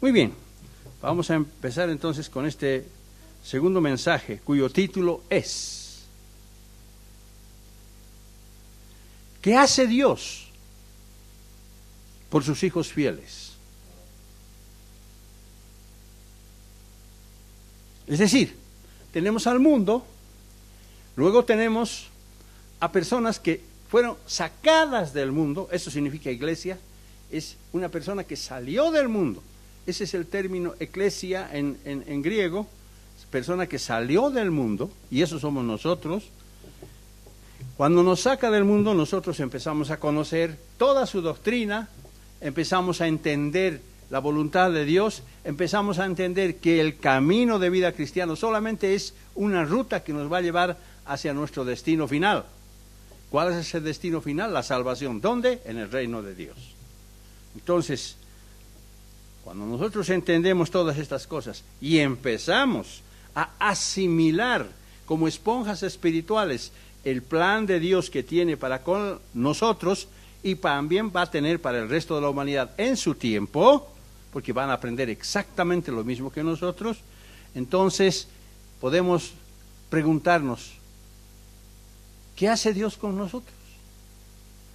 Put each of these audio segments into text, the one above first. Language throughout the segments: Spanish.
Muy bien, vamos a empezar entonces con este segundo mensaje, cuyo título es: ¿qué hace Dios por sus hijos fieles? Es decir, tenemos al mundo, luego tenemos a personas que fueron sacadas del mundo. Eso significa iglesia, es una persona que salió del mundo. Ese es el término eclesia en griego, persona que salió del mundo, y eso somos nosotros. Cuando nos saca del mundo, nosotros empezamos a conocer toda su doctrina, empezamos a entender la voluntad de Dios, empezamos a entender que el camino de vida cristiano solamente es una ruta que nos va a llevar hacia nuestro destino final. ¿Cuál es ese destino final? La salvación. ¿Dónde? En el reino de Dios. Entonces, cuando nosotros entendemos todas estas cosas y empezamos a asimilar como esponjas espirituales el plan de Dios que tiene para con nosotros y también va a tener para el resto de la humanidad en su tiempo, porque van a aprender exactamente lo mismo que nosotros, entonces podemos preguntarnos, ¿qué hace Dios con nosotros?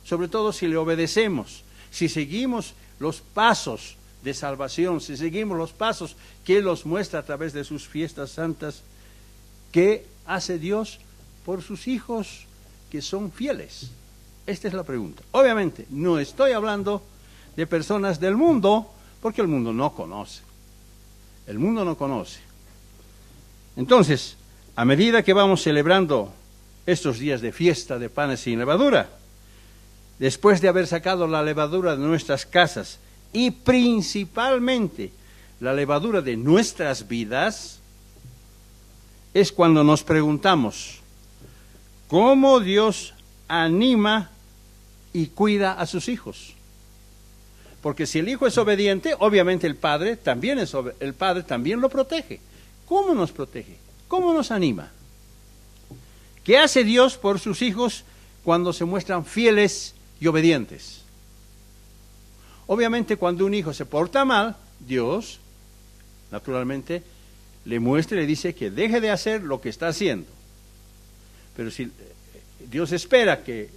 Sobre todo si le obedecemos, si seguimos los pasos de salvación, si seguimos los pasos que Él nos muestra a través de sus fiestas santas. ¿Qué hace Dios por sus hijos que son fieles? Esta es la pregunta. Obviamente, no estoy hablando de personas del mundo, porque el mundo no conoce. El mundo no conoce. Entonces, a medida que vamos celebrando estos días de fiesta de panes sin levadura, después de haber sacado la levadura de nuestras casas y principalmente la levadura de nuestras vidas, es cuando nos preguntamos cómo Dios anima y cuida a sus hijos. Porque si el hijo es obediente, obviamente el padre también lo protege. ¿Cómo nos protege? ¿Cómo nos anima? ¿Qué hace Dios por sus hijos cuando se muestran fieles y obedientes? Obviamente cuando un hijo se porta mal, Dios, naturalmente, le muestra y le dice que deje de hacer lo que está haciendo. Pero si Dios espera que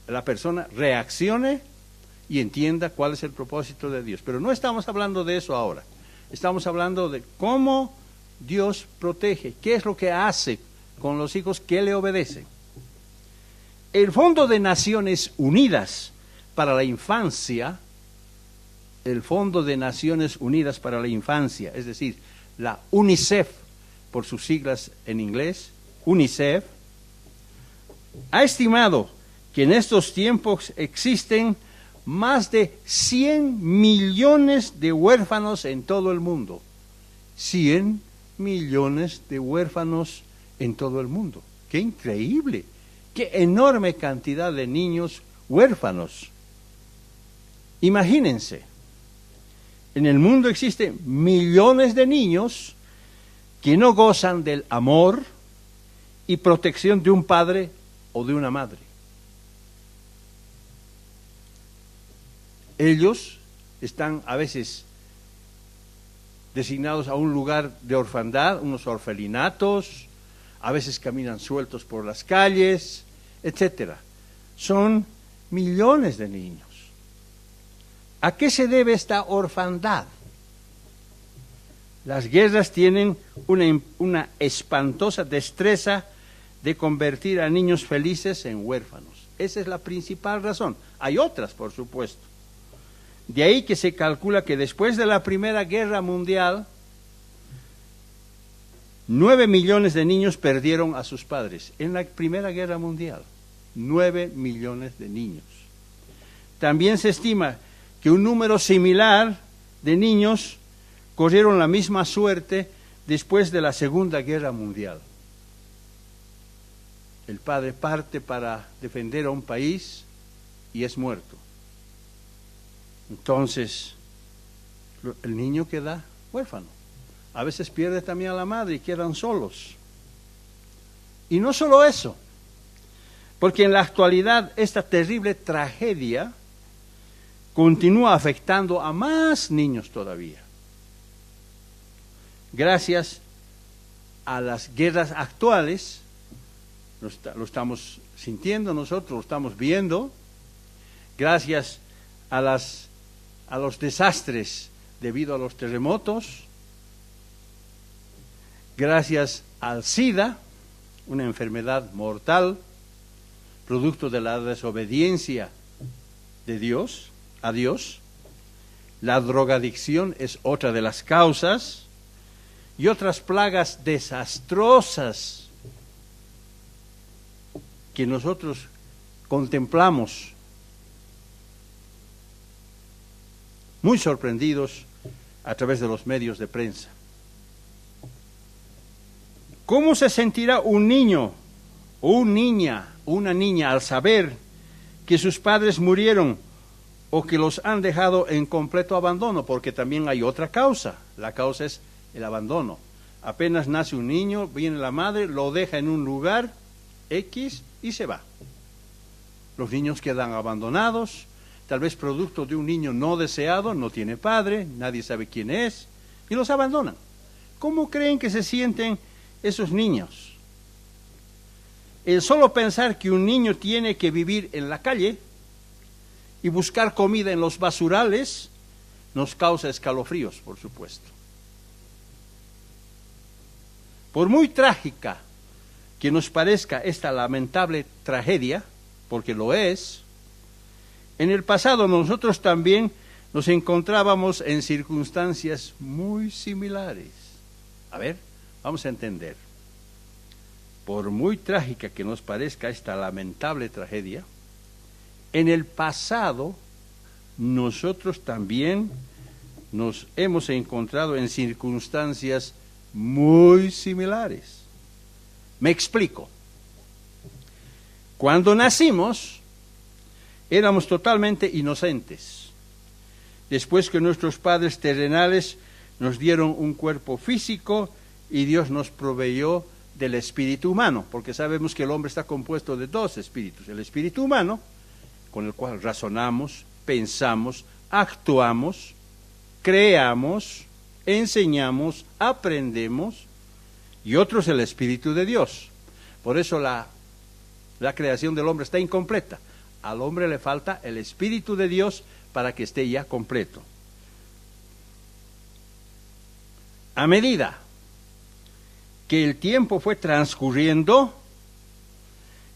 la persona reaccione y entienda cuál es el propósito de Dios. Pero no estamos hablando de eso ahora. Estamos hablando de cómo Dios protege, qué es lo que hace con los hijos que le obedecen. El Fondo de Naciones Unidas para la Infancia, el Fondo de Naciones Unidas para la Infancia, es decir, la UNICEF, por sus siglas en inglés, UNICEF, ha estimado que en estos tiempos existen más de 100 millones de huérfanos en todo el mundo. 100 millones de huérfanos en todo el mundo. ¡Qué increíble! ¡Qué enorme cantidad de niños huérfanos! Imagínense, en el mundo existen millones de niños que no gozan del amor y protección de un padre o de una madre. Ellos están a veces designados a un lugar de orfandad, unos orfelinatos, a veces caminan sueltos por las calles, etcétera. Son millones de niños. ¿A qué se debe esta orfandad? Las guerras tienen una espantosa destreza de convertir a niños felices en huérfanos. Esa es la principal razón. Hay otras, por supuesto. De ahí que se calcula que después de la Primera Guerra Mundial, 9 millones de niños perdieron a sus padres. En la Primera Guerra Mundial, 9 millones de niños. También se estima que un número similar de niños corrieron la misma suerte después de la Segunda Guerra Mundial. El padre parte para defender a un país y es muerto. Entonces, el niño queda huérfano. A veces pierde también a la madre y quedan solos. Y no solo eso, porque en la actualidad esta terrible tragedia continúa afectando a más niños todavía. gracias a las guerras actuales, lo estamos sintiendo nosotros, lo estamos viendo, gracias a los desastres debido a los terremotos, gracias al SIDA, una enfermedad mortal, producto de la desobediencia de Dios, a Dios. La drogadicción es otra de las causas, y otras plagas desastrosas que nosotros contemplamos, muy sorprendidos a través de los medios de prensa. ¿Cómo se sentirá un niño o una niña al saber que sus padres murieron o que los han dejado en completo abandono? Porque también hay otra causa. La causa es el abandono. Apenas nace un niño, viene la madre, lo deja en un lugar X y se va. Los niños quedan abandonados, tal vez producto de un niño no deseado, no tiene padre, nadie sabe quién es, y los abandonan. ¿Cómo creen que se sienten esos niños? El solo pensar que un niño tiene que vivir en la calle y buscar comida en los basurales nos causa escalofríos, por supuesto. Por muy trágica que nos parezca esta lamentable tragedia, porque lo es, en el pasado nosotros también nos encontrábamos en circunstancias muy similares. A ver, vamos a entender. Por muy trágica que nos parezca esta lamentable tragedia, en el pasado nosotros también nos hemos encontrado en circunstancias muy similares. Me explico. Cuando nacimos, éramos totalmente inocentes. Después que nuestros padres terrenales nos dieron un cuerpo físico y Dios nos proveyó del espíritu humano, porque sabemos que el hombre está compuesto de dos espíritus. El espíritu humano, con el cual razonamos, pensamos, actuamos, creamos, enseñamos, aprendemos, y otro es el Espíritu de Dios. Por eso la creación del hombre está incompleta. Al hombre le falta el Espíritu de Dios para que esté ya completo. A medida que el tiempo fue transcurriendo,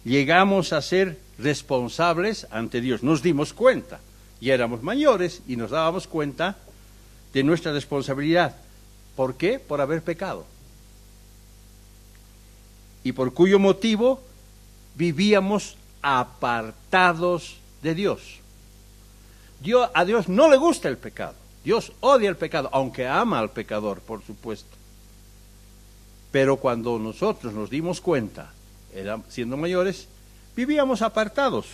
llegamos a ser responsables ante Dios. Nos dimos cuenta, ya éramos mayores y nos dábamos cuenta de nuestra responsabilidad. ¿Por qué? Por haber pecado. Y por cuyo motivo vivíamos apartados de Dios. A Dios no le gusta el pecado. Dios odia el pecado, aunque ama al pecador, por supuesto. Pero cuando nosotros nos dimos cuenta, siendo mayores, vivíamos apartados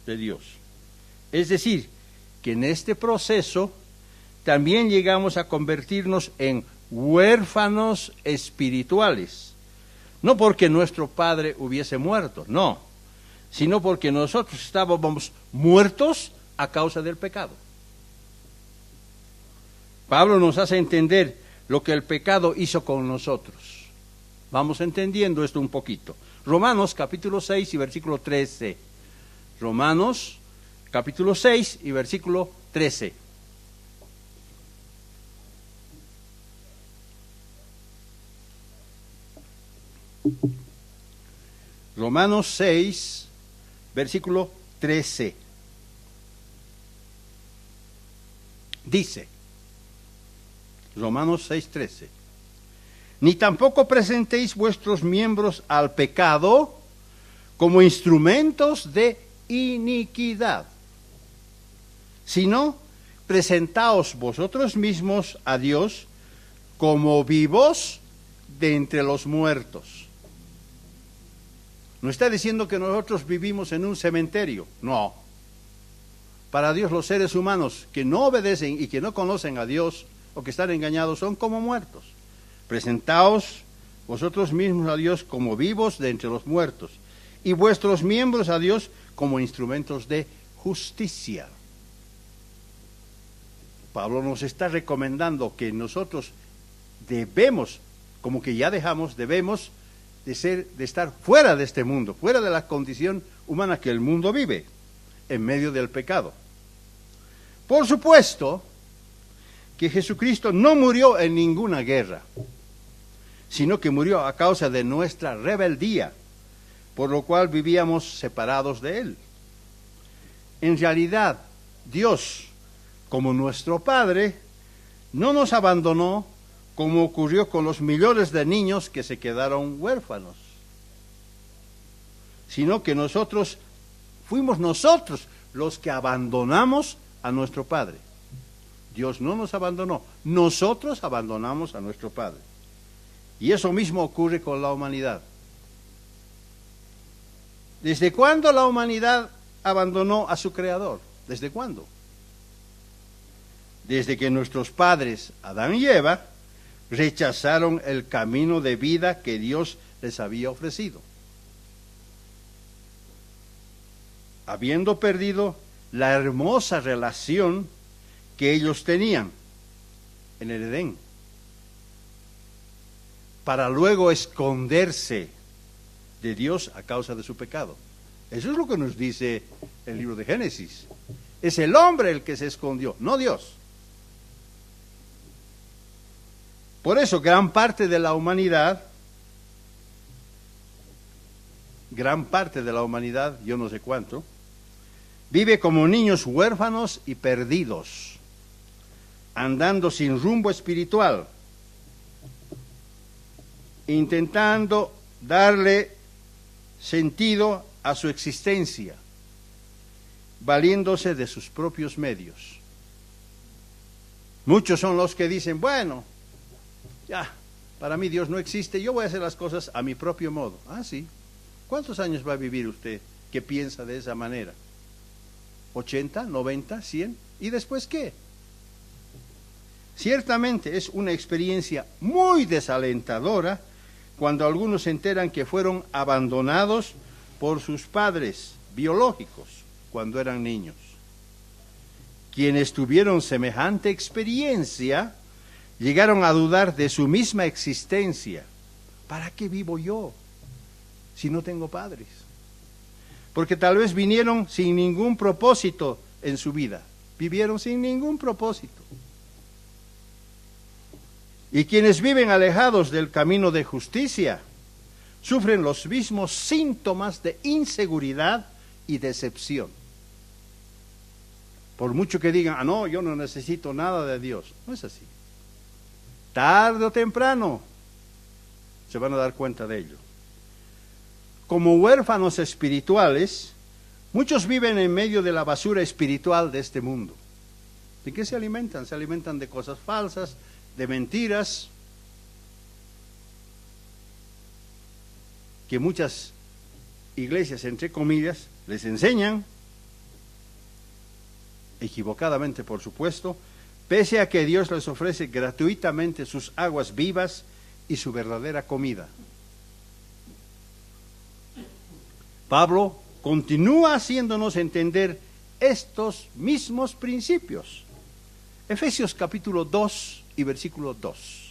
de Dios. Es decir, que en este proceso también llegamos a convertirnos en huérfanos espirituales. No porque nuestro padre hubiese muerto, no, sino porque nosotros estábamos muertos a causa del pecado. Pablo nos hace entender lo que el pecado hizo con nosotros. Vamos entendiendo esto un poquito. Romanos capítulo 6 y versículo 13. Romanos capítulo 6 y versículo 13. Romanos 6, versículo 13. Dice, Romanos 6, 13. Ni tampoco presentéis vuestros miembros al pecado como instrumentos de iniquidad, sino presentaos vosotros mismos a Dios como vivos de entre los muertos. No está diciendo que nosotros vivimos en un cementerio, no. Para Dios los seres humanos que no obedecen y que no conocen a Dios o que están engañados son como muertos. Presentaos vosotros mismos a Dios como vivos de entre los muertos y vuestros miembros a Dios como instrumentos de justicia. Pablo nos está recomendando que nosotros debemos, como que ya dejamos, debemos de estar fuera de este mundo, fuera de la condición humana que el mundo vive, en medio del pecado. Por supuesto que Jesucristo no murió en ninguna guerra, sino que murió a causa de nuestra rebeldía, por lo cual vivíamos separados de Él. En realidad, Dios, como nuestro Padre, no nos abandonó como ocurrió con los millones de niños que se quedaron huérfanos, sino que fuimos nosotros los que abandonamos a nuestro Padre. Dios no nos abandonó, nosotros abandonamos a nuestro Padre. Y eso mismo ocurre con la humanidad. ¿Desde cuándo la humanidad abandonó a su Creador? ¿Desde cuándo? Desde que nuestros padres, Adán y Eva, rechazaron el camino de vida que Dios les había ofrecido. Habiendo perdido la hermosa relación que ellos tenían en el Edén, para luego esconderse de Dios a causa de su pecado. Eso es lo que nos dice el libro de Génesis. Es el hombre el que se escondió, no Dios. Por eso gran parte de la humanidad, yo no sé cuánto, vive como niños huérfanos y perdidos, andando sin rumbo espiritual, intentando darle sentido a su existencia, valiéndose de sus propios medios. Muchos son los que dicen, bueno, ya, para mí Dios no existe, yo voy a hacer las cosas a mi propio modo. Ah, sí. ¿Cuántos años va a vivir usted que piensa de esa manera? ¿80, 90, 100? ¿Y después qué? Ciertamente es una experiencia muy desalentadora cuando algunos se enteran que fueron abandonados por sus padres biológicos cuando eran niños. Quienes tuvieron semejante experiencia llegaron a dudar de su misma existencia. ¿Para qué vivo yo si no tengo padres? Porque tal vez vinieron sin ningún propósito en su vida. Vivieron sin ningún propósito. Y quienes viven alejados del camino de justicia sufren los mismos síntomas de inseguridad y decepción. Por mucho que digan, no, yo no necesito nada de Dios. No es así. Tarde o temprano se van a dar cuenta de ello. Como huérfanos espirituales, muchos viven en medio de la basura espiritual de este mundo. ¿De qué se alimentan? Se alimentan de cosas falsas, de mentiras, que muchas iglesias, entre comillas, les enseñan, equivocadamente por supuesto, pese a que Dios les ofrece gratuitamente sus aguas vivas y su verdadera comida. Pablo continúa haciéndonos entender estos mismos principios. Efesios capítulo 2 y versículo 2.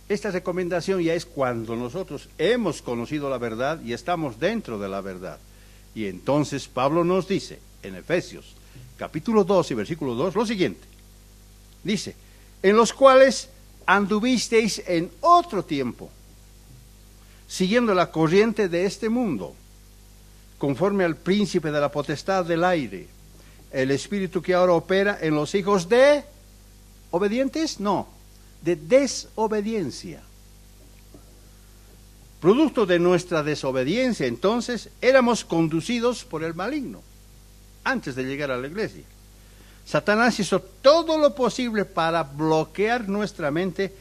Esta recomendación ya es cuando nosotros hemos conocido la verdad y estamos dentro de la verdad. Y entonces Pablo nos dice en Efesios capítulo 2 y versículo 2 lo siguiente. Dice, en los cuales anduvisteis en otro tiempo, siguiendo la corriente de este mundo, conforme al príncipe de la potestad del aire, el espíritu que ahora opera en los hijos de obedientes, no, de desobediencia. Producto de nuestra desobediencia, entonces, éramos conducidos por el maligno, antes de llegar a la iglesia. Satanás hizo todo lo posible para bloquear nuestra mente,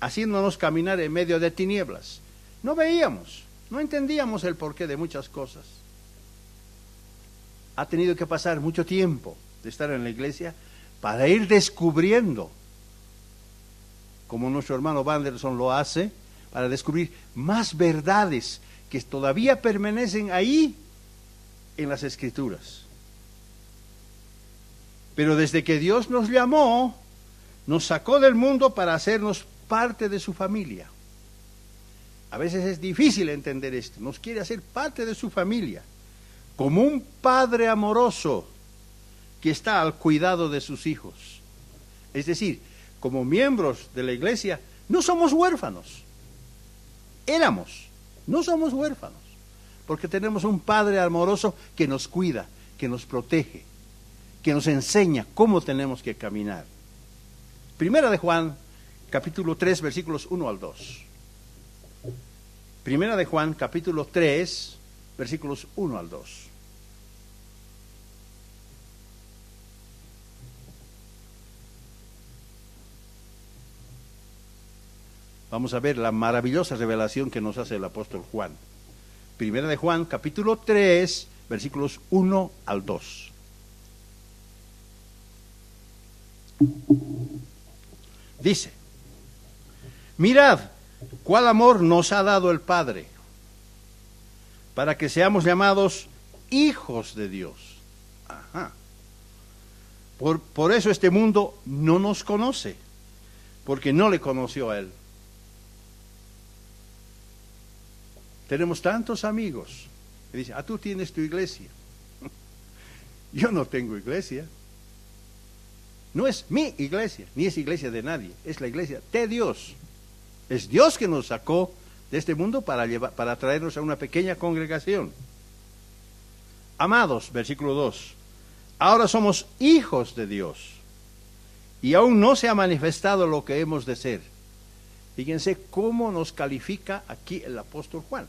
haciéndonos caminar en medio de tinieblas. No veíamos, no entendíamos el porqué de muchas cosas. Ha tenido que pasar mucho tiempo de estar en la iglesia para ir descubriendo, como nuestro hermano Wanderson lo hace, para descubrir más verdades que todavía permanecen ahí en las Escrituras. Pero desde que Dios nos llamó, nos sacó del mundo para hacernos parte de su familia. A veces es difícil entender esto. Nos quiere hacer parte de su familia, como un padre amoroso que está al cuidado de sus hijos. Es decir, como miembros de la iglesia, no somos huérfanos. No somos huérfanos, porque tenemos un padre amoroso que nos cuida, que nos protege, que nos enseña cómo tenemos que caminar. Primera de Juan, capítulo 3, versículos 1 al 2. Primera de Juan, capítulo 3, versículos 1 al 2. Vamos a ver la maravillosa revelación que nos hace el apóstol Juan. Primera de Juan, capítulo 3, versículos 1 al 2. Dice: mirad cuál amor nos ha dado el Padre, para que seamos llamados hijos de Dios. Ajá. Por eso este mundo no nos conoce, porque no le conoció a Él. Tenemos tantos amigos que dicen: tú tienes tu iglesia. Yo no tengo iglesia. No es mi iglesia, ni es iglesia de nadie, es la iglesia de Dios. Es Dios que nos sacó de este mundo para traernos a una pequeña congregación. Amados, versículo 2, ahora somos hijos de Dios, y aún no se ha manifestado lo que hemos de ser. Fíjense cómo nos califica aquí el apóstol Juan.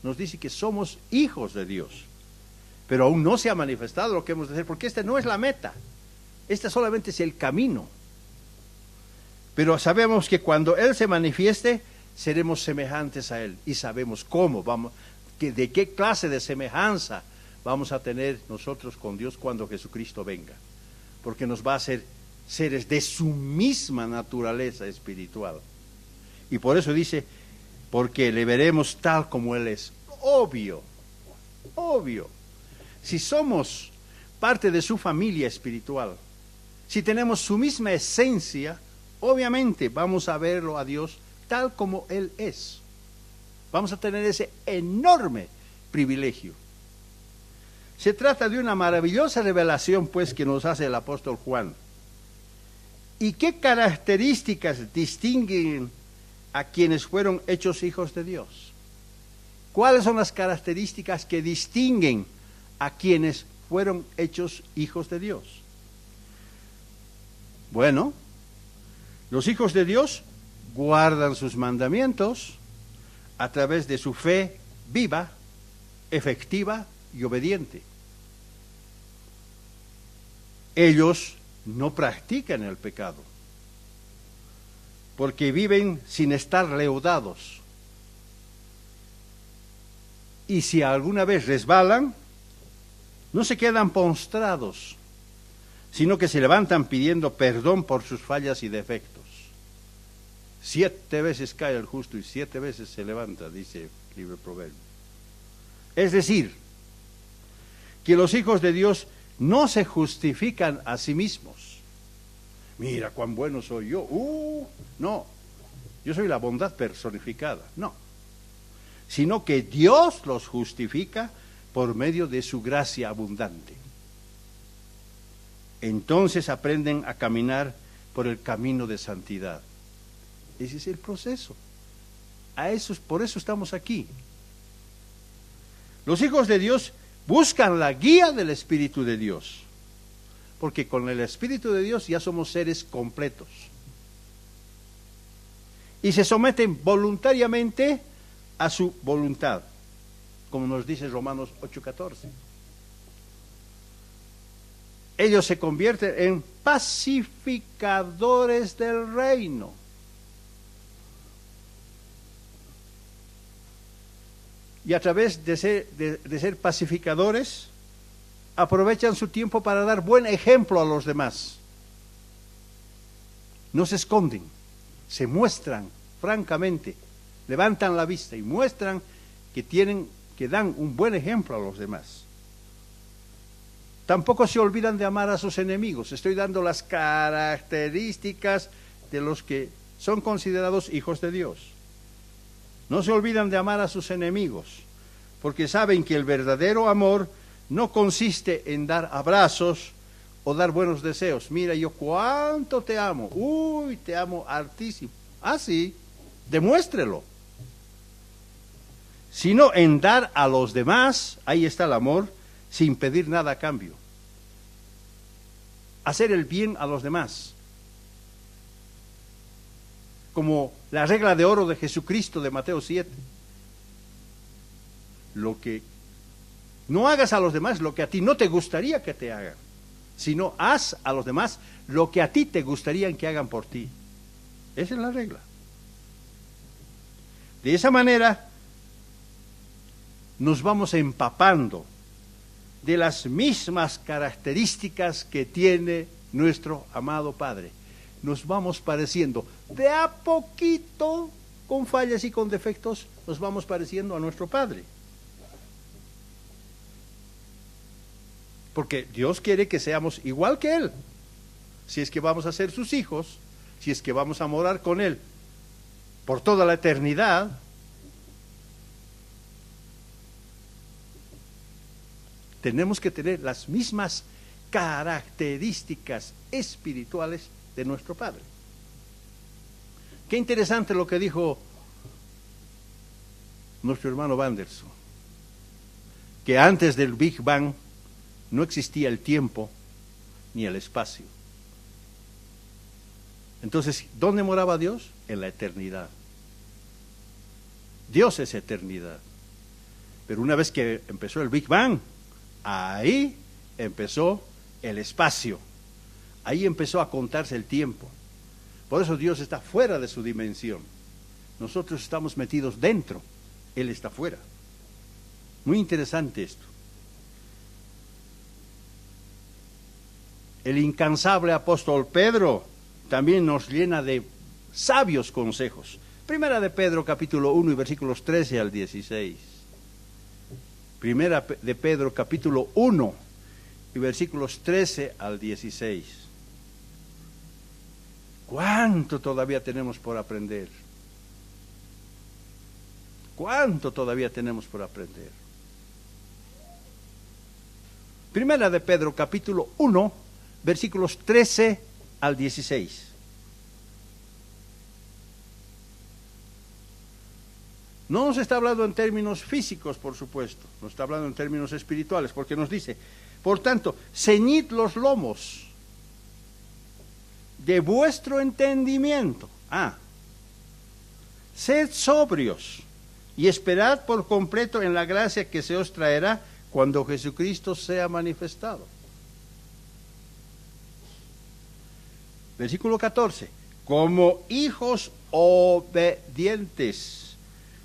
Nos dice que somos hijos de Dios, pero aún no se ha manifestado lo que hemos de ser, porque esta no es la meta. Este solamente es el camino. Pero sabemos que cuando Él se manifieste, seremos semejantes a Él. Y sabemos cómo de qué clase de semejanza vamos a tener nosotros con Dios cuando Jesucristo venga. Porque nos va a hacer seres de su misma naturaleza espiritual. Y por eso dice, porque le veremos tal como Él es. Obvio. Si somos parte de su familia espiritual, si tenemos su misma esencia, obviamente vamos a verlo a Dios tal como Él es. Vamos a tener ese enorme privilegio. Se trata de una maravillosa revelación, pues, que nos hace el apóstol Juan. ¿Y qué características distinguen a quienes fueron hechos hijos de Dios? ¿Cuáles son las características que distinguen a quienes fueron hechos hijos de Dios? Bueno, los hijos de Dios guardan sus mandamientos a través de su fe viva, efectiva y obediente. Ellos no practican el pecado, porque viven sin estar leudados. Y si alguna vez resbalan, no se quedan postrados, sino que se levantan pidiendo perdón por sus fallas y defectos. 7 veces cae el justo y 7 veces se levanta, dice el libro de Proverbios. Es decir, que los hijos de Dios no se justifican a sí mismos. Mira cuán bueno soy yo. No, yo soy la bondad personificada. No, sino que Dios los justifica por medio de su gracia abundante. Entonces aprenden a caminar por el camino de santidad. Ese es el proceso. Por eso estamos aquí. Los hijos de Dios buscan la guía del Espíritu de Dios, porque con el Espíritu de Dios ya somos seres completos. Y se someten voluntariamente a su voluntad, como nos dice Romanos 8:14. Ellos se convierten en pacificadores del reino. Y a través de ser pacificadores, aprovechan su tiempo para dar buen ejemplo a los demás. No se esconden, se muestran francamente levantan la vista y muestran que dan un buen ejemplo a los demás. Tampoco se olvidan de amar a sus enemigos. Estoy dando las características de los que son considerados hijos de Dios. No se olvidan de amar a sus enemigos, porque saben que el verdadero amor no consiste en dar abrazos o dar buenos deseos. Mira, yo cuánto te amo. Uy, te amo hartísimo. Ah, sí, demuéstrelo. Sino en dar a los demás, ahí está el amor, sin pedir nada a cambio. Hacer el bien a los demás. Como la regla de oro de Jesucristo de Mateo 7. Lo que no hagas a los demás lo que a ti no te gustaría que te hagan, sino haz a los demás lo que a ti te gustaría que hagan por ti. Esa es la regla. De esa manera nos vamos empapando de las mismas características que tiene nuestro amado Padre. Nos vamos pareciendo de a poquito, con fallas y con defectos, nos vamos pareciendo a nuestro Padre. Porque Dios quiere que seamos igual que Él. Si es que vamos a ser sus hijos, si es que vamos a morar con Él por toda la eternidad, tenemos que tener las mismas características espirituales de nuestro Padre. Qué interesante lo que dijo nuestro hermano Wanderson, que antes del Big Bang no existía el tiempo ni el espacio. Entonces, ¿dónde moraba Dios? En la eternidad. Dios es eternidad. Pero una vez que empezó el Big Bang, ahí empezó el espacio. Ahí empezó a contarse el tiempo. Por eso Dios está fuera de su dimensión. Nosotros estamos metidos dentro. Él está fuera. Muy interesante esto. El incansable apóstol Pedro también nos llena de sabios consejos. Primera de Pedro, capítulo 1 y versículos 13 al 16. Primera de Pedro, capítulo 1 y versículos 13 al 16. ¿Cuánto todavía tenemos por aprender? ¿Cuánto todavía tenemos por aprender? Primera de Pedro, capítulo 1, versículos 13 al 16. No nos está hablando en términos físicos, por supuesto, nos está hablando en términos espirituales, porque nos dice, por tanto, ceñid los lomos de vuestro entendimiento. Sed sobrios y esperad por completo en la gracia que se os traerá cuando Jesucristo sea manifestado. Versículo 14. Como hijos obedientes,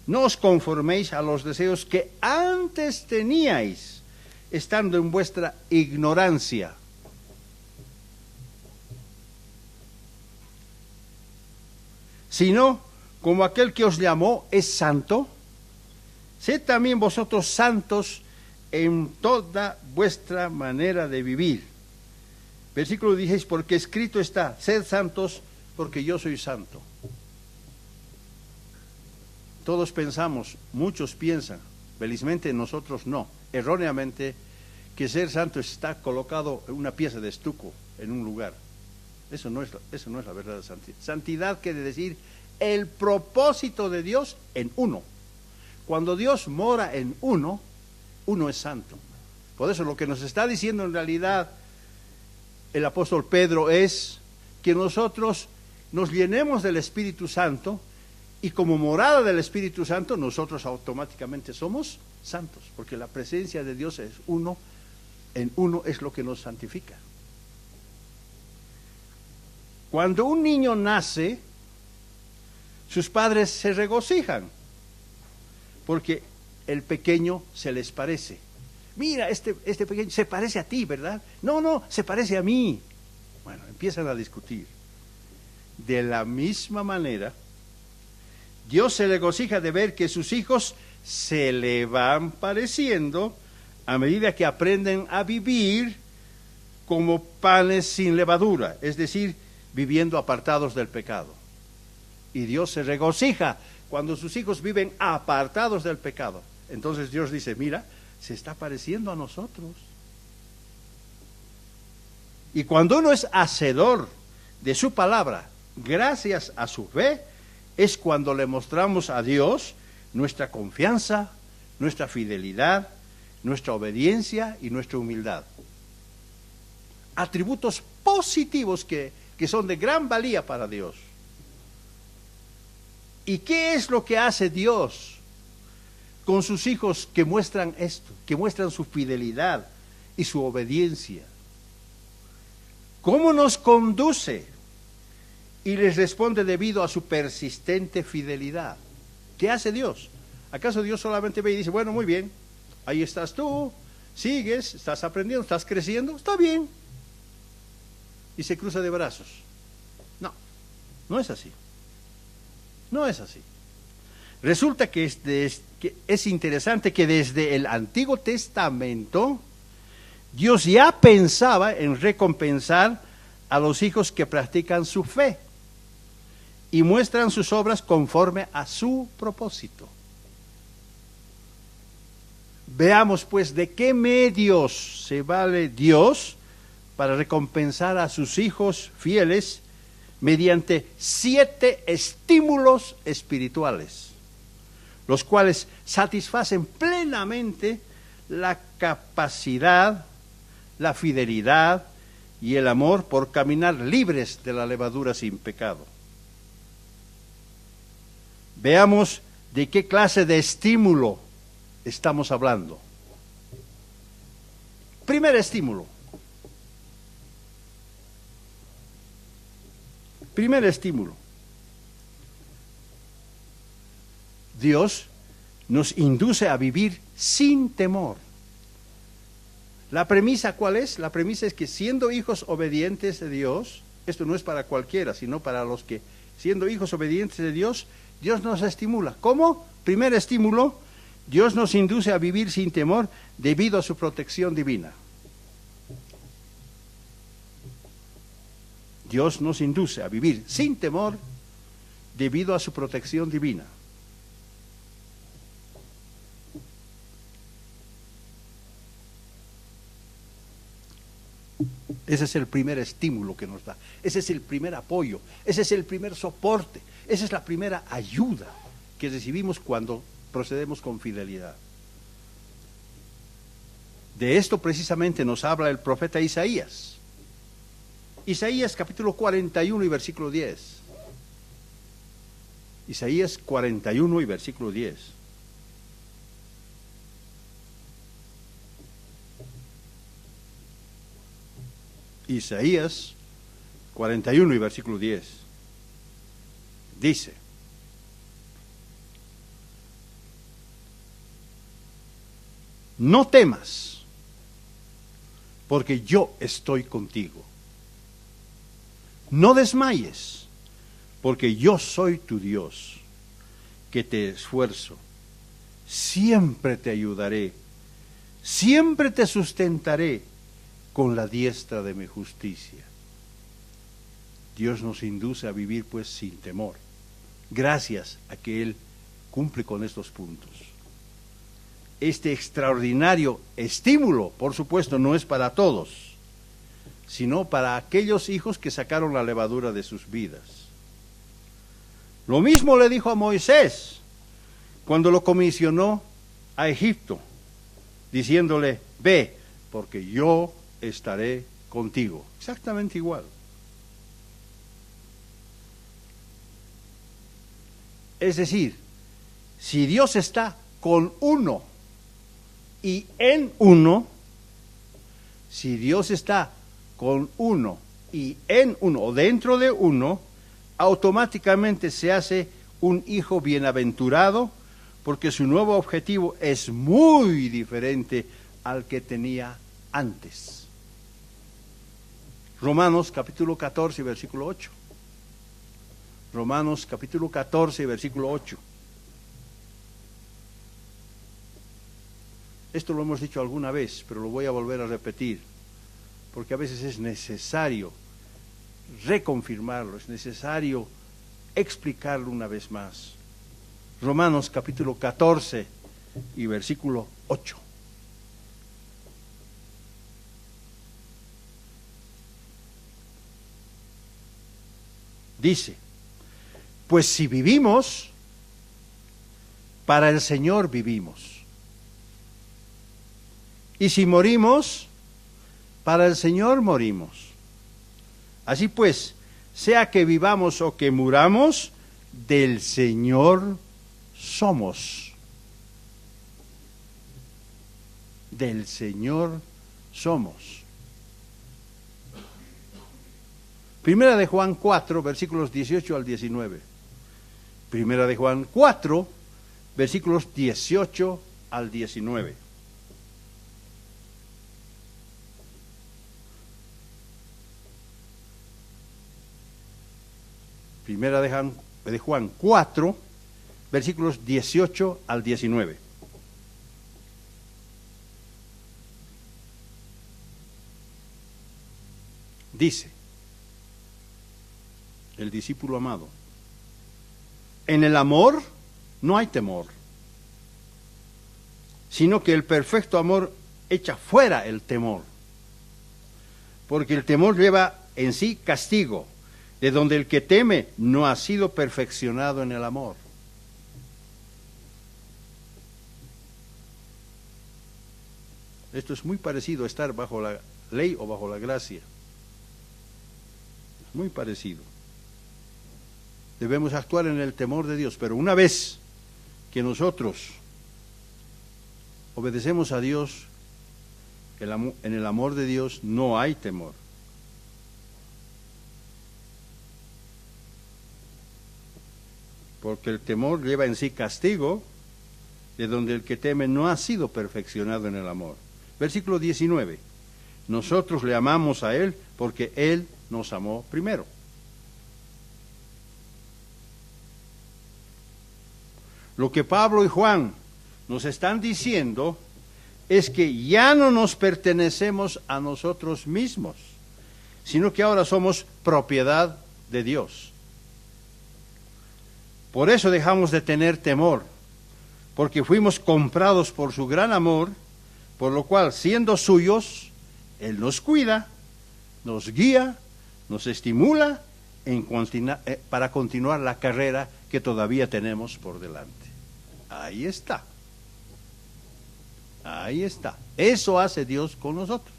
no os conforméis a los deseos que antes teníais, estando en vuestra ignorancia. Sino, como aquel que os llamó es santo, sed también vosotros santos en toda vuestra manera de vivir. Versículo 16, porque escrito está, sed santos porque yo soy santo. Todos pensamos, muchos piensan, felizmente nosotros no, erróneamente, que ser santo está colocado en una pieza de estuco, en un lugar. Eso no es la verdad de santidad. Santidad quiere decir el propósito de Dios en uno. Cuando Dios mora en uno, uno es santo. Por eso lo que nos está diciendo en realidad el apóstol Pedro es que nosotros nos llenemos del Espíritu Santo y como morada del Espíritu Santo nosotros automáticamente somos santos, porque la presencia de Dios es uno, en uno es lo que nos santifica. Cuando un niño nace, sus padres se regocijan, porque el pequeño se les parece. Mira, este pequeño se parece a ti, ¿verdad? No, se parece a mí. Bueno, empiezan a discutir. De la misma manera, Dios se regocija de ver que sus hijos se le van pareciendo a medida que aprenden a vivir como panes sin levadura, es decir, viviendo apartados del pecado. Y Dios se regocija cuando sus hijos viven apartados del pecado. Entonces Dios dice, mira, se está pareciendo a nosotros. Y cuando uno es hacedor de su palabra, gracias a su fe, es cuando le mostramos a Dios nuestra confianza, nuestra fidelidad, nuestra obediencia y nuestra humildad. Atributos positivos que son de gran valía para Dios. ¿Y qué es lo que hace Dios con sus hijos que muestran esto, que muestran su fidelidad y su obediencia? ¿Cómo nos conduce? Y les responde debido a su persistente fidelidad. ¿Qué hace Dios? ¿Acaso Dios solamente ve y dice, bueno, muy bien, ahí estás tú, sigues, estás aprendiendo, estás creciendo, está bien? Y se cruza de brazos. No, no es así. No es así. Resulta que es interesante que desde el Antiguo Testamento Dios ya pensaba en recompensar a los hijos que practican su fe y muestran sus obras conforme a su propósito. Veamos pues de qué medios se vale Dios para recompensar a sus hijos fieles mediante 7 estímulos espirituales, los cuales satisfacen plenamente la capacidad, la fidelidad y el amor por caminar libres de la levadura sin pecado. Veamos de qué clase de estímulo estamos hablando. Primer estímulo. Primer estímulo. Dios nos induce a vivir sin temor. ¿La premisa cuál es? La premisa es que siendo hijos obedientes de Dios, esto no es para cualquiera, sino para los que, siendo hijos obedientes de Dios, Dios nos estimula. ¿Cómo? Primer estímulo, Dios nos induce a vivir sin temor debido a su protección divina. Dios nos induce a vivir sin temor debido a su protección divina. Ese es el primer estímulo que nos da. Ese es el primer apoyo. Ese es el primer soporte. Esa es la primera ayuda que recibimos cuando procedemos con fidelidad. De esto precisamente nos habla el profeta Isaías. Isaías capítulo 41 y versículo 10. Isaías 41 y versículo 10. Isaías 41 y versículo 10. Dice: no temas, porque yo estoy contigo. No desmayes, porque yo soy tu Dios, que te esfuerzo. Siempre te ayudaré, siempre te sustentaré con la diestra de mi justicia. Dios nos induce a vivir pues sin temor, gracias a que Él cumple con estos puntos. Este extraordinario estímulo, por supuesto, no es para todos, sino para aquellos hijos que sacaron la levadura de sus vidas. Lo mismo le dijo a Moisés cuando lo comisionó a Egipto, diciéndole: ve, porque yo estaré contigo. Exactamente igual. Es decir, si Dios está con uno y en uno, si Dios está con uno y en uno o dentro de uno, automáticamente se hace un hijo bienaventurado, porque su nuevo objetivo es muy diferente al que tenía antes. Romanos capítulo 14, versículo 8. Romanos capítulo 14, versículo 8. Esto lo hemos dicho alguna vez, pero lo voy a volver a repetir, porque a veces es necesario reconfirmarlo, es necesario explicarlo una vez más. Romanos capítulo 14 y versículo 8. Dice: pues si vivimos, para el Señor vivimos. Y si morimos, para el Señor morimos. Así pues, sea que vivamos o que muramos, del Señor somos. Del Señor somos. Primera de Juan 4, versículos 18 al 19. Primera de Juan 4, versículos 18 al 19. Primera de Juan 4, versículos 18 al 19. Dice el discípulo amado: en el amor no hay temor, sino que el perfecto amor echa fuera el temor, porque el temor lleva en sí castigo, de donde el que teme no ha sido perfeccionado en el amor. Esto es muy parecido a estar bajo la ley o bajo la gracia. Es muy parecido. Debemos actuar en el temor de Dios, pero una vez que nosotros obedecemos a Dios, en el amor de Dios no hay temor. Porque el temor lleva en sí castigo, de donde el que teme no ha sido perfeccionado en el amor. Versículo 19. Nosotros le amamos a Él porque Él nos amó primero. Lo que Pablo y Juan nos están diciendo es que ya no nos pertenecemos a nosotros mismos, sino que ahora somos propiedad de Dios. Por eso dejamos de tener temor, porque fuimos comprados por su gran amor, por lo cual, siendo suyos, Él nos cuida, nos guía, nos estimula para continuar la carrera que todavía tenemos por delante. Ahí está. Ahí está. Eso hace Dios con nosotros.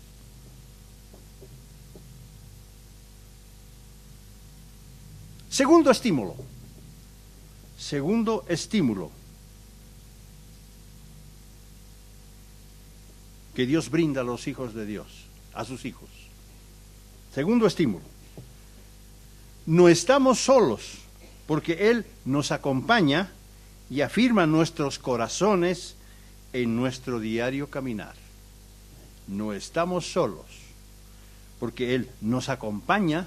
Segundo estímulo. Segundo estímulo que Dios brinda a los hijos de Dios, a sus hijos. Segundo estímulo. No estamos solos, porque Él nos acompaña y afirma nuestros corazones en nuestro diario caminar. No estamos solos, porque Él nos acompaña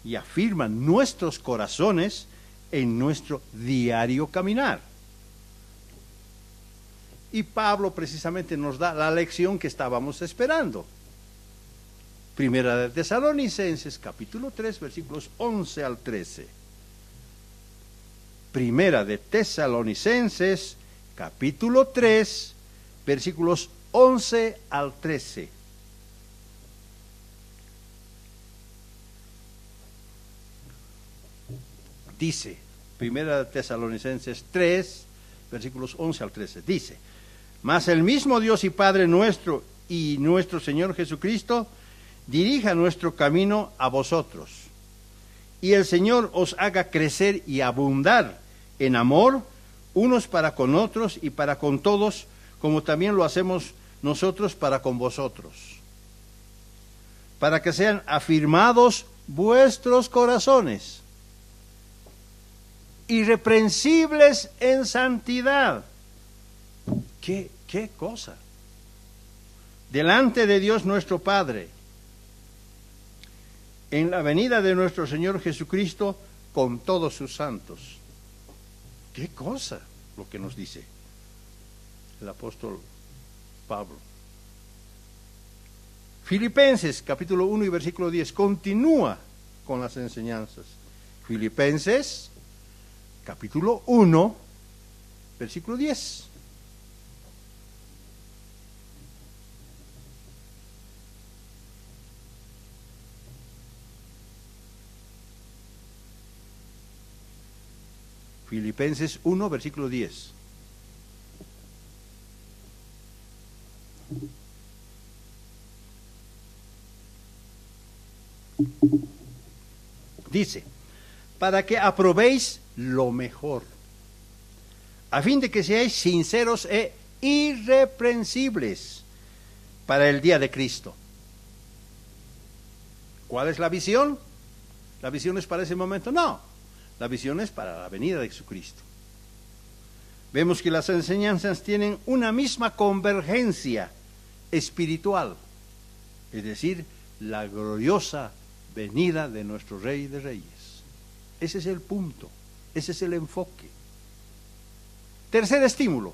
y afirma nuestros corazones en nuestro diario caminar. Y Pablo precisamente nos da la lección que estábamos esperando. Primera de Tesalonicenses, capítulo 3, versículos 11 al 13. Primera de Tesalonicenses, capítulo 3, versículos 11 al 13. Dice, Primera de Tesalonicenses 3, versículos 11 al 13, dice: mas el mismo Dios y Padre nuestro y nuestro Señor Jesucristo dirija nuestro camino a vosotros, y el Señor os haga crecer y abundar en amor unos para con otros y para con todos, como también lo hacemos nosotros para con vosotros, para que sean afirmados vuestros corazones, irreprensibles en santidad. ¿Qué cosa? Delante de Dios nuestro Padre, en la venida de nuestro Señor Jesucristo con todos sus santos. ¿Qué cosa lo que nos dice el apóstol Pablo? Filipenses capítulo 1 y versículo 10 continúa con las enseñanzas. Filipenses capítulo 1 versículo 10. Filipenses 1 versículo 10. Dice, para que aprobéis lo mejor, a fin de que seáis sinceros e irreprensibles para el día de Cristo. ¿Cuál es la visión? ¿La visión es para ese momento? No, la visión es para la venida de Jesucristo. Vemos que las enseñanzas tienen una misma convergencia espiritual, es decir, la gloriosa venida de nuestro Rey de Reyes. Ese es el punto, ese es el enfoque. Tercer estímulo.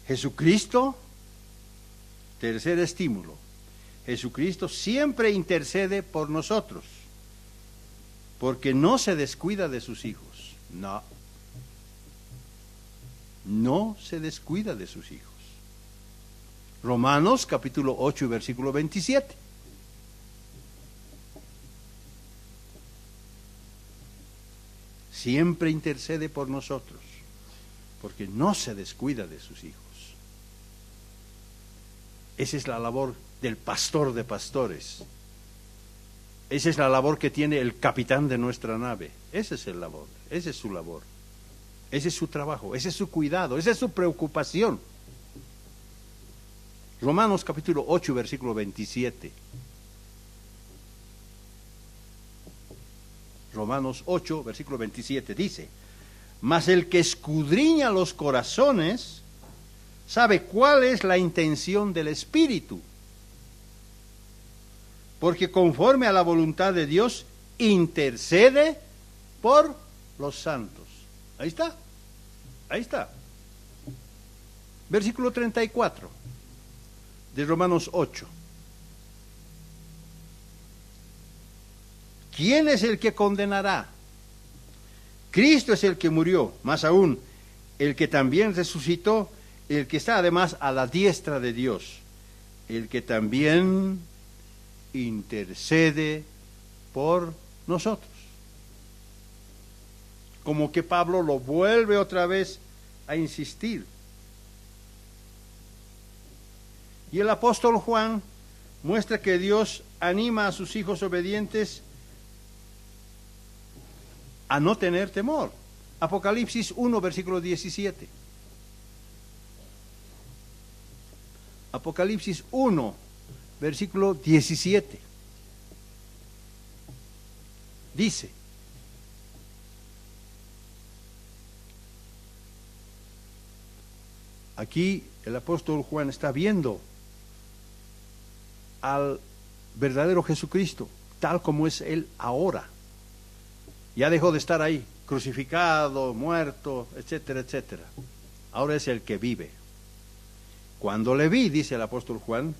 Jesucristo, tercer estímulo. Jesucristo siempre intercede por nosotros, porque no se descuida de sus hijos. No se descuida de sus hijos. Romanos capítulo 8 y versículo 27. Siempre intercede por nosotros, porque no se descuida de sus hijos. Esa es la labor del pastor de pastores. Esa es la labor que tiene el capitán de nuestra nave. Esa es el labor, esa es su labor. Ese es su trabajo, ese es su cuidado, esa es su preocupación. Romanos capítulo 8, versículo 27. Romanos 8, versículo 27 dice, mas el que escudriña los corazones sabe cuál es la intención del Espíritu, porque conforme a la voluntad de Dios intercede por los santos. Ahí está. Versículo 34 de Romanos 8. ¿Quién es el que condenará? Cristo es el que murió, más aún, el que también resucitó, el que está además a la diestra de Dios, el que también intercede por nosotros. Como que Pablo lo vuelve otra vez a insistir. Y el apóstol Juan muestra que Dios anima a sus hijos obedientes a no tener temor. Apocalipsis 1, versículo 17. Apocalipsis 1, versículo 17. Dice, aquí el apóstol Juan está viendo al verdadero Jesucristo, tal como es Él ahora. Ya dejó de estar ahí, crucificado, muerto, etcétera, etcétera. Ahora es el que vive. Cuando le vi, dice el apóstol Juan,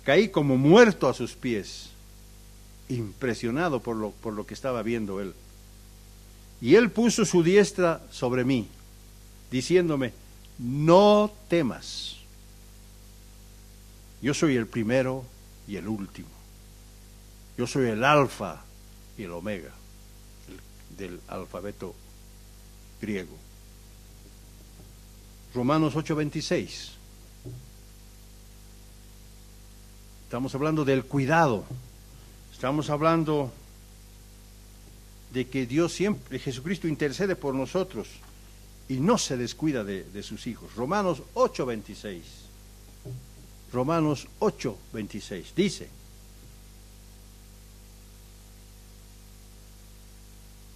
caí como muerto a sus pies, impresionado por lo que estaba viendo él. Y él puso su diestra sobre mí, diciéndome, no temas. Yo soy el primero y el último. Yo soy el alfa y el omega del alfabeto griego. Romanos 8:26. Estamos hablando del cuidado. Estamos hablando de que Dios siempre, Jesucristo intercede por nosotros y no se descuida de sus hijos. Romanos 8:26. Romanos 8:26 dice,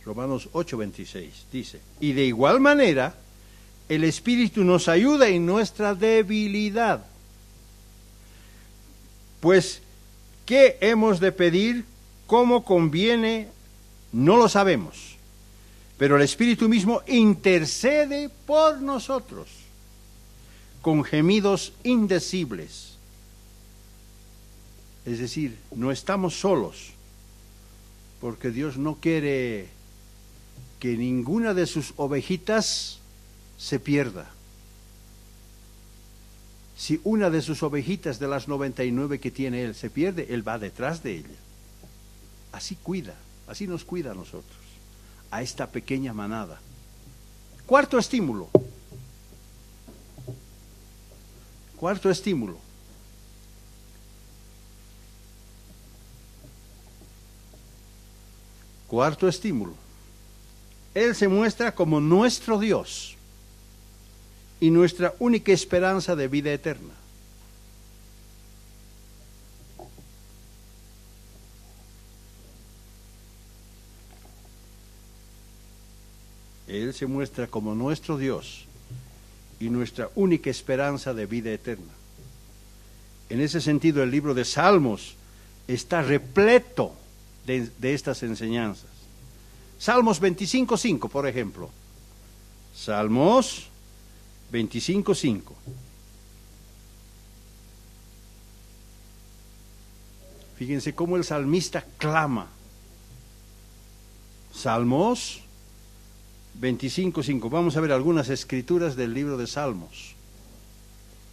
Romanos 8:26 dice, y de igual manera el Espíritu nos ayuda en nuestra debilidad, pues ¿Qué hemos de pedir? ¿Cómo conviene? No lo sabemos. Pero el Espíritu mismo intercede por nosotros con gemidos indecibles. Es decir, no estamos solos, porque Dios no quiere que ninguna de sus ovejitas se pierda. Si una de sus ovejitas de las 99 que tiene Él se pierde, Él va detrás de ella. Así cuida, así nos cuida a nosotros, a esta pequeña manada. Cuarto estímulo. Cuarto estímulo. Cuarto estímulo. Él se muestra como nuestro Dios y nuestra única esperanza de vida eterna. Él se muestra como nuestro Dios y nuestra única esperanza de vida eterna. En ese sentido, el libro de Salmos está repleto de estas enseñanzas. Salmos 25:5, por ejemplo. Salmos 25:5. Fíjense cómo el salmista clama. Salmos 25:5. Vamos a ver algunas escrituras del libro de Salmos.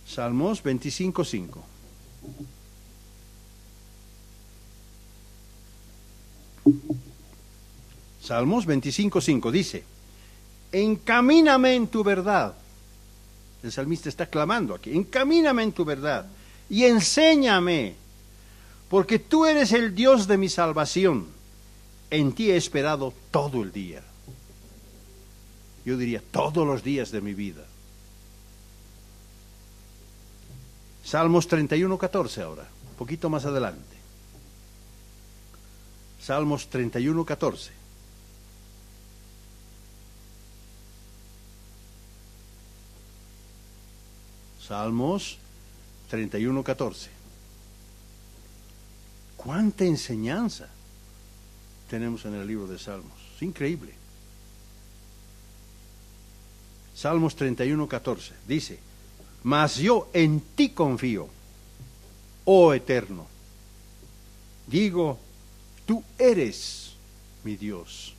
Salmos 25:5. Salmos 25:5 dice: encamíname en tu verdad. El salmista está clamando aquí: encamíname en tu verdad y enséñame, porque tú eres el Dios de mi salvación. En ti he esperado todo el día. Yo diría todos los días de mi vida. Salmos 31:14 ahora, un poquito más adelante. Salmos 31:14. Salmos 31:14. ¿Cuánta enseñanza tenemos en el libro de Salmos? Es increíble. Salmos 31:14 dice: mas yo en ti confío, oh Eterno. Digo, tú eres mi Dios.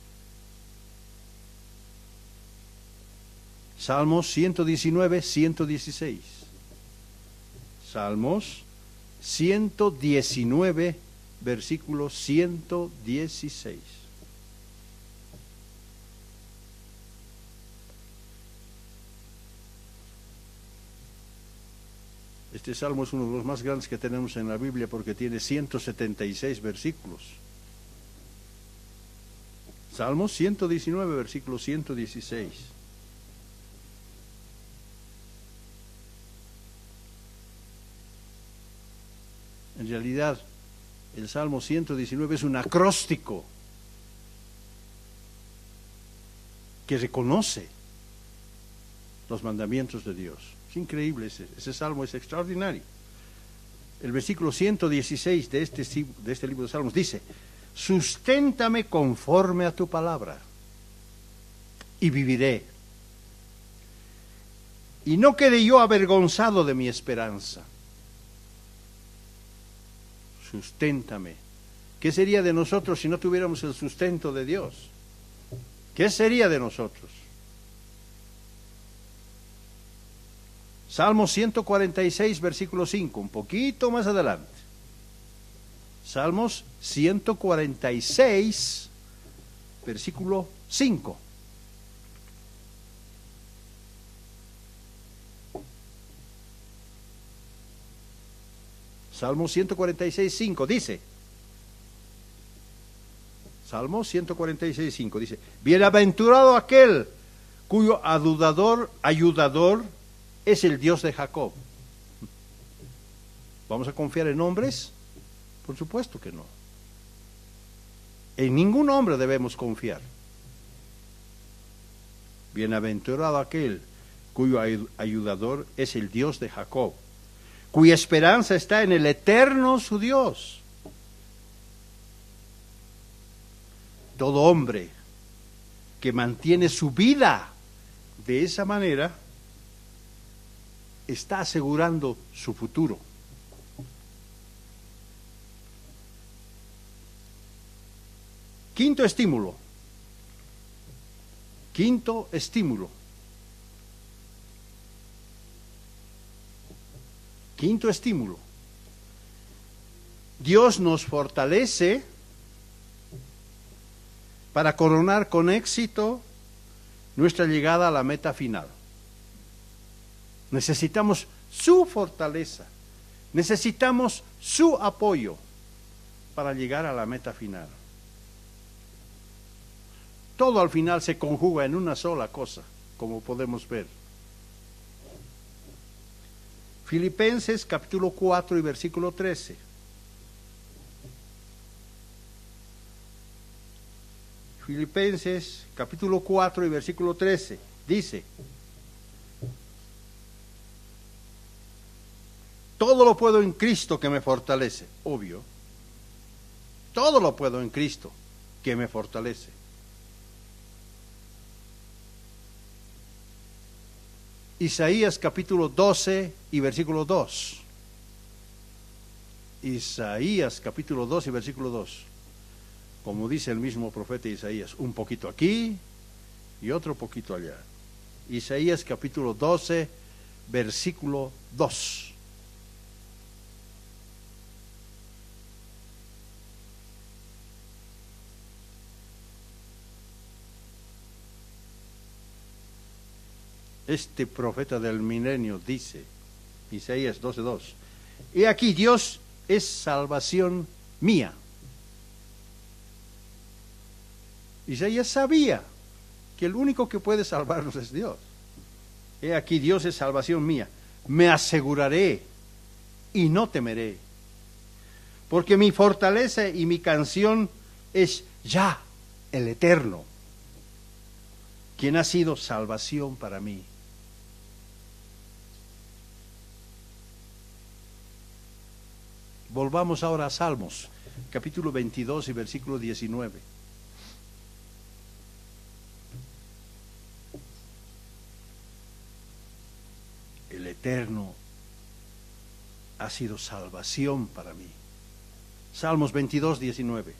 Salmos 119:116. Salmos 119, versículo 116. Este salmo es uno de los más grandes que tenemos en la Biblia porque tiene 176 versículos. Salmos 119, versículo 116. En realidad, el Salmo 119 es un acróstico que reconoce los mandamientos de Dios. Es increíble, ese salmo es extraordinario. El versículo 116 de este libro de Salmos dice: susténtame conforme a tu palabra y viviré, y no quede yo avergonzado de mi esperanza. Susténtame. ¿Qué sería de nosotros si no tuviéramos el sustento de Dios? ¿Qué sería de nosotros? Salmo 146, versículo 5, un poquito más adelante. Salmos 146, versículo 5. Salmo 146, 5 dice: Salmo 146, 5 dice: bienaventurado aquel cuyo ayudador es el Dios de Jacob. ¿Vamos a confiar en hombres? Por supuesto que no. En ningún hombre debemos confiar. Bienaventurado aquel cuyo ayudador es el Dios de Jacob, cuya esperanza está en el Eterno su Dios. Todo hombre que mantiene su vida de esa manera está asegurando su futuro. Quinto estímulo. Quinto estímulo. Quinto estímulo. Dios nos fortalece para coronar con éxito nuestra llegada a la meta final. Necesitamos su fortaleza, necesitamos su apoyo para llegar a la meta final. Todo al final se conjuga en una sola cosa, como podemos ver. Filipenses capítulo 4 y versículo 13. Filipenses capítulo 4 y versículo 13 dice: todo lo puedo en Cristo que me fortalece. Obvio. Todo lo puedo en Cristo que me fortalece. Isaías capítulo 12 y versículo 2. Isaías capítulo 2 y versículo 2. Como dice el mismo profeta Isaías, un poquito aquí y otro poquito allá. Isaías capítulo 12, versículo 2. Este profeta del milenio dice, Isaías 12:2, he aquí Dios es salvación mía. Isaías sabía que el único que puede salvarnos es Dios. He aquí Dios es salvación mía. Me aseguraré y no temeré, porque mi fortaleza y mi canción es ya el Eterno, quien ha sido salvación para mí. Volvamos ahora a Salmos, capítulo 22 y versículo 19. El Eterno ha sido salvación para mí. Salmos 22, 19.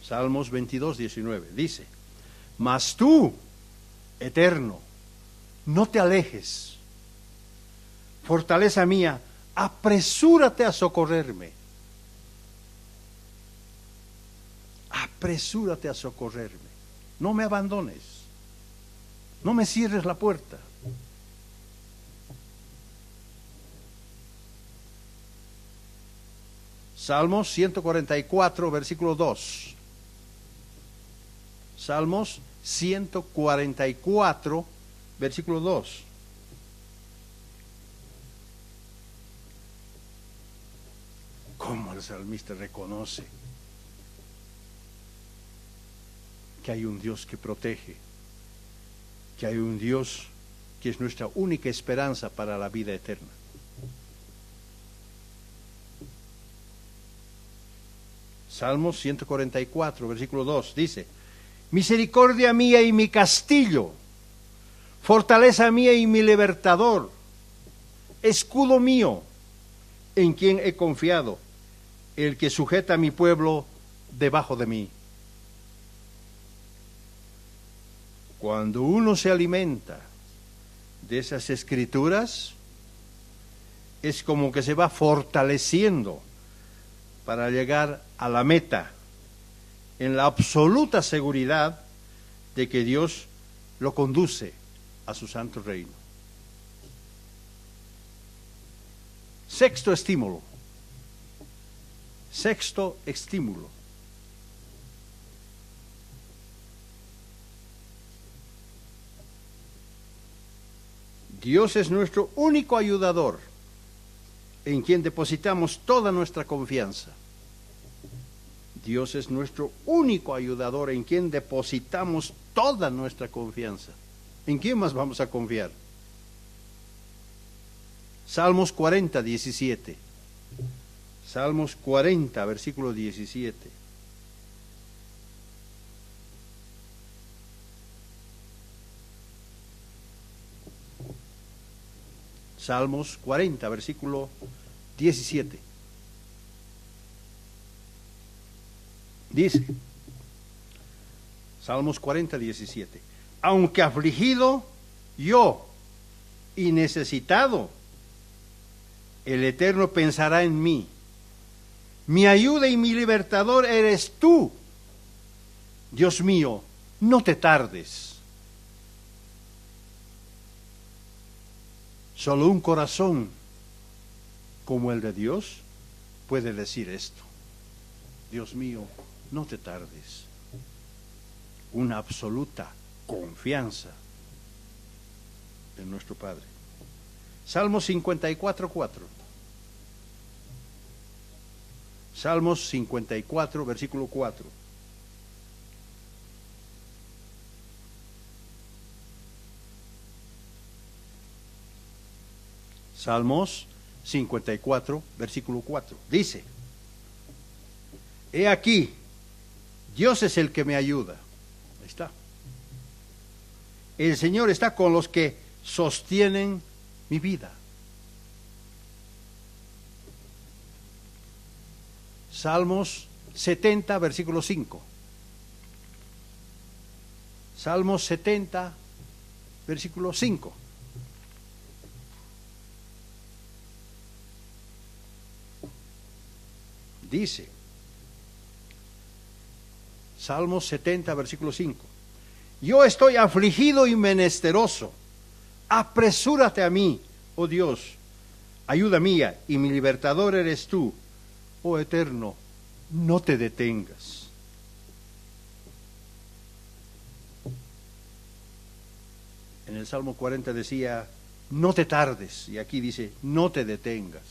Salmos 22, 19. Dice: mas tú, Eterno, no te alejes. Fortaleza mía, apresúrate a socorrerme. Apresúrate a socorrerme. No me abandones. No me cierres la puerta. Salmos 144, versículo 2. Salmos 144, versículo 2. ¿Cómo el salmista reconoce que hay un Dios que protege, que hay un Dios que es nuestra única esperanza para la vida eterna? Salmos 144, versículo 2, dice: misericordia mía y mi castillo, fortaleza mía y mi libertador, escudo mío, en quien he confiado, el que sujeta a mi pueblo debajo de mí. Cuando uno se alimenta de esas escrituras, es como que se va fortaleciendo para llegar a la meta, en la absoluta seguridad de que Dios lo conduce a su santo reino. Sexto estímulo. Sexto estímulo. Dios es nuestro único ayudador, en quien depositamos toda nuestra confianza. Dios es nuestro único ayudador, en quien depositamos toda nuestra confianza. ¿En quién más vamos a confiar? Salmos 40, 17. Salmos 40, versículo 17. Salmos 40, versículo 17. Dice, Salmos 40, 17. Aunque afligido yo y necesitado, el Eterno pensará en mí. Mi ayuda y mi libertador eres tú. Dios mío, no te tardes. Solo un corazón como el de Dios puede decir esto. Dios mío, no te tardes. Una absoluta confianza en nuestro Padre. Salmos 54, 4. Salmos 54, versículo 4. Salmos 54, versículo 4. Dice, he aquí, Dios es el que me ayuda. Ahí está. El Señor está con los que sostienen mi vida. Salmos 70, versículo 5. Salmos 70, versículo 5. Dice, Salmos 70, versículo 5. Yo estoy afligido y menesteroso. Apresúrate a mí, oh Dios, ayuda mía, y mi libertador eres tú. Oh Eterno, no te detengas. En el Salmo 40 decía, no te tardes, y aquí dice, no te detengas.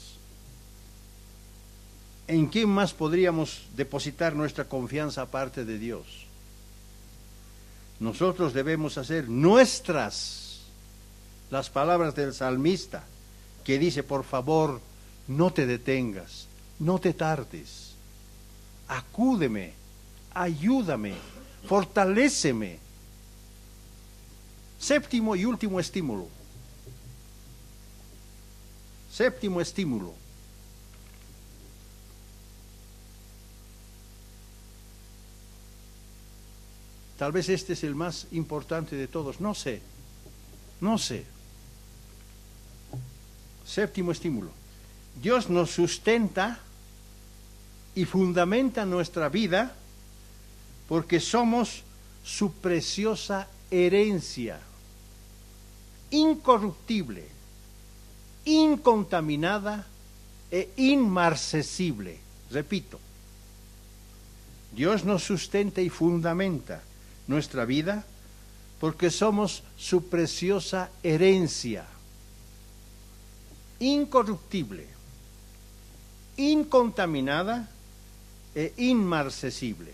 ¿En quién más podríamos depositar nuestra confianza aparte de Dios? Nosotros debemos hacer nuestras las palabras del salmista, que dice, por favor, no te detengas, no te tardes, acúdeme, ayúdame, fortaléceme. Séptimo y último estímulo. Séptimo estímulo. Tal vez este es el más importante de todos, no sé. Séptimo estímulo. Dios nos sustenta y fundamenta nuestra vida porque somos su preciosa herencia, incorruptible, incontaminada e inmarcesible. Repito, Dios nos sustenta y fundamenta nuestra vida porque somos su preciosa herencia, incorruptible, incontaminada e inmarcesible.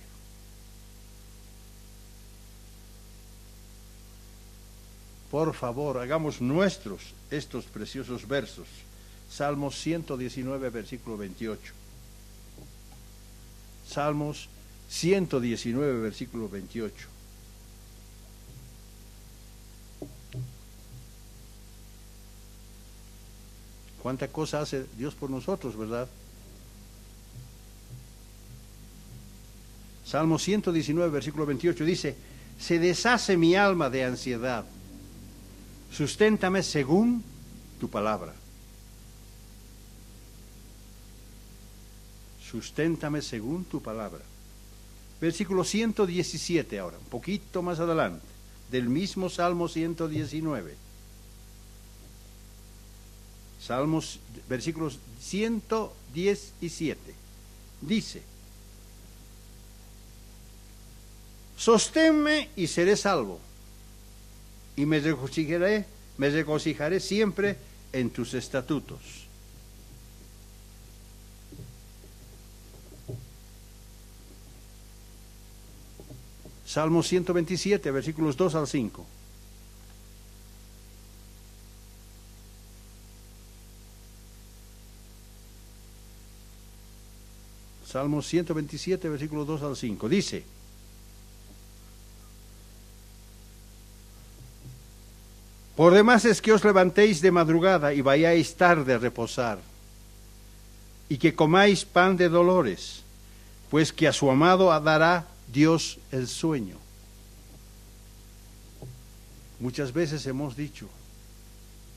Por favor, hagamos nuestros estos preciosos versos. Salmos 119, versículo 28. Salmos 119, versículo 28. ¿Cuánta cosa hace Dios por nosotros, verdad? Salmo 119, versículo 28 dice, se deshace mi alma de ansiedad, susténtame según tu palabra. Susténtame según tu palabra. Versículo 117 ahora, un poquito más adelante, del mismo Salmo 119. Salmos, versículos 117. Dice, sosténme y seré salvo, y me regocijaré siempre en tus estatutos. Salmo 127, versículos 2 al 5. Salmo 127, versículos 2 al 5. Dice: por demás es que os levantéis de madrugada y vayáis tarde a reposar, y que comáis pan de dolores, pues que a su amado dará Dios el sueño. Muchas veces hemos dicho: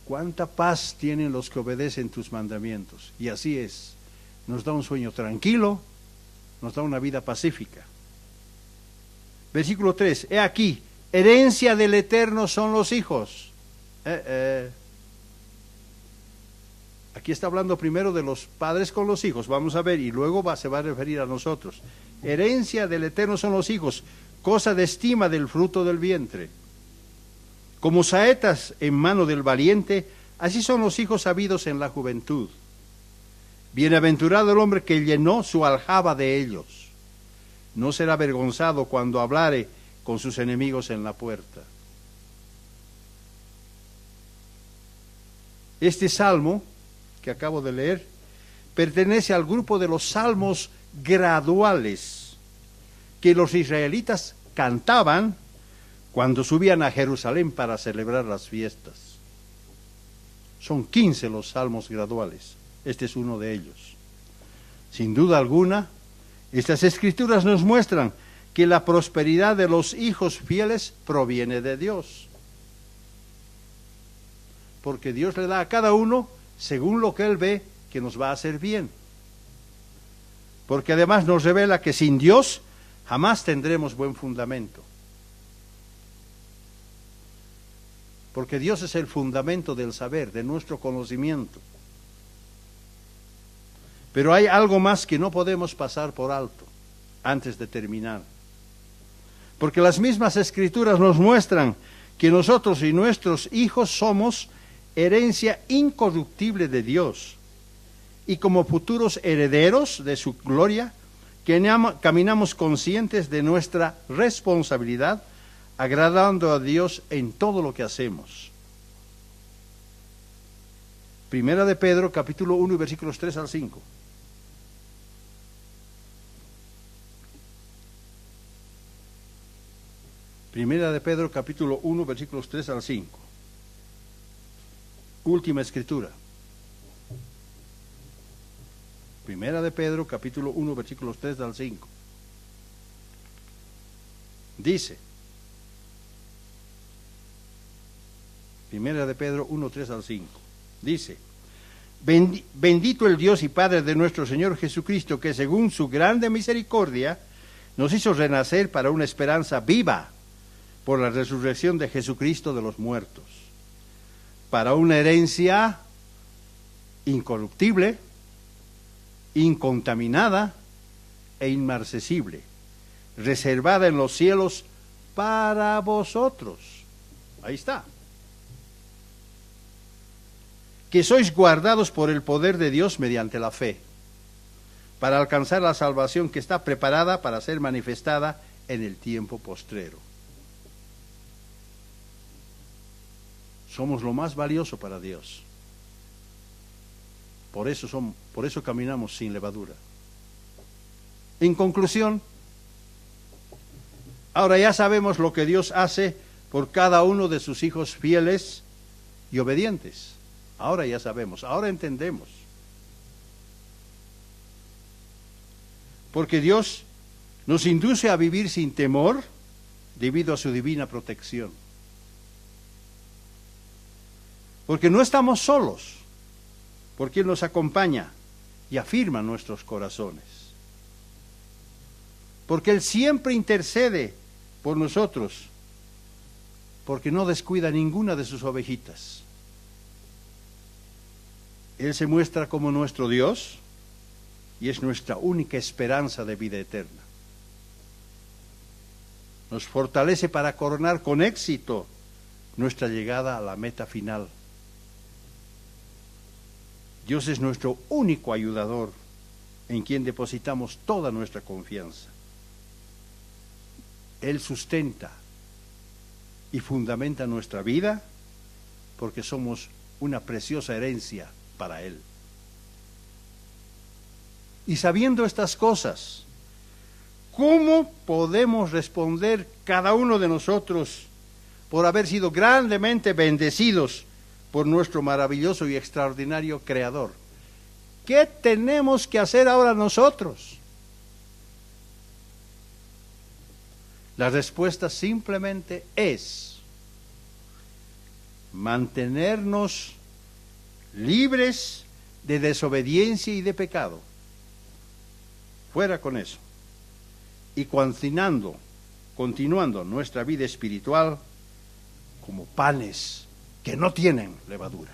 cuánta paz tienen los que obedecen tus mandamientos. Y así es. Nos da un sueño tranquilo, nos da una vida pacífica. Versículo 3. He aquí, herencia del Eterno son los hijos. Aquí está hablando primero de los padres con los hijos, vamos a ver, y luego se va a referir a nosotros. Herencia del Eterno son los hijos, cosa de estima del fruto del vientre. Como saetas en mano del valiente, así son los hijos habidos en la juventud. Bienaventurado el hombre que llenó su aljaba de ellos. No será avergonzado cuando hablare con sus enemigos en la puerta. Este salmo que acabo de leer pertenece al grupo de los salmos graduales que los israelitas cantaban cuando subían a Jerusalén para celebrar las fiestas. Son 15 los salmos graduales. Este es uno de ellos. Sin duda alguna, estas escrituras nos muestran que la prosperidad de los hijos fieles proviene de Dios. Porque Dios le da a cada uno según lo que Él ve que nos va a hacer bien. Porque además nos revela que sin Dios jamás tendremos buen fundamento. Porque Dios es el fundamento del saber, de nuestro conocimiento. Pero hay algo más que no podemos pasar por alto antes de terminar. Porque las mismas escrituras nos muestran que nosotros y nuestros hijos somos herencia incorruptible de Dios. Y como futuros herederos de su gloria, caminamos conscientes de nuestra responsabilidad, agradando a Dios en todo lo que hacemos. Primera de Pedro, capítulo 1, versículos 3 al 5. Primera de Pedro, capítulo 1, versículos 3 al 5. Última escritura. Primera de Pedro, capítulo 1, versículos 3 al 5. Dice, Primera de Pedro 1, 3 al 5. Dice, bendito el Dios y Padre de nuestro Señor Jesucristo, que según su grande misericordia nos hizo renacer para una esperanza viva por la resurrección de Jesucristo de los muertos, para una herencia incorruptible, incontaminada e inmarcesible, reservada en los cielos para vosotros. Ahí está. Que sois guardados por el poder de Dios mediante la fe, para alcanzar la salvación que está preparada para ser manifestada en el tiempo postrero. Somos lo más valioso para Dios. Por eso caminamos sin levadura. En conclusión, ahora ya sabemos lo que Dios hace por cada uno de sus hijos fieles y obedientes. Ahora ya sabemos, ahora entendemos. Porque Dios nos induce a vivir sin temor debido a su divina protección. Porque no estamos solos, porque Él nos acompaña y afirma nuestros corazones. Porque Él siempre intercede por nosotros, porque no descuida ninguna de sus ovejitas. Él se muestra como nuestro Dios y es nuestra única esperanza de vida eterna. Nos fortalece para coronar con éxito nuestra llegada a la meta final. Dios es nuestro único ayudador en quien depositamos toda nuestra confianza. Él sustenta y fundamenta nuestra vida porque somos una preciosa herencia para Él. Y sabiendo estas cosas, ¿cómo podemos responder cada uno de nosotros por haber sido grandemente bendecidos por nuestro maravilloso y extraordinario Creador? ¿Qué tenemos que hacer ahora nosotros? La respuesta simplemente es mantenernos libres de desobediencia y de pecado. Fuera con eso. Y continuando nuestra vida espiritual como panes que no tienen levadura.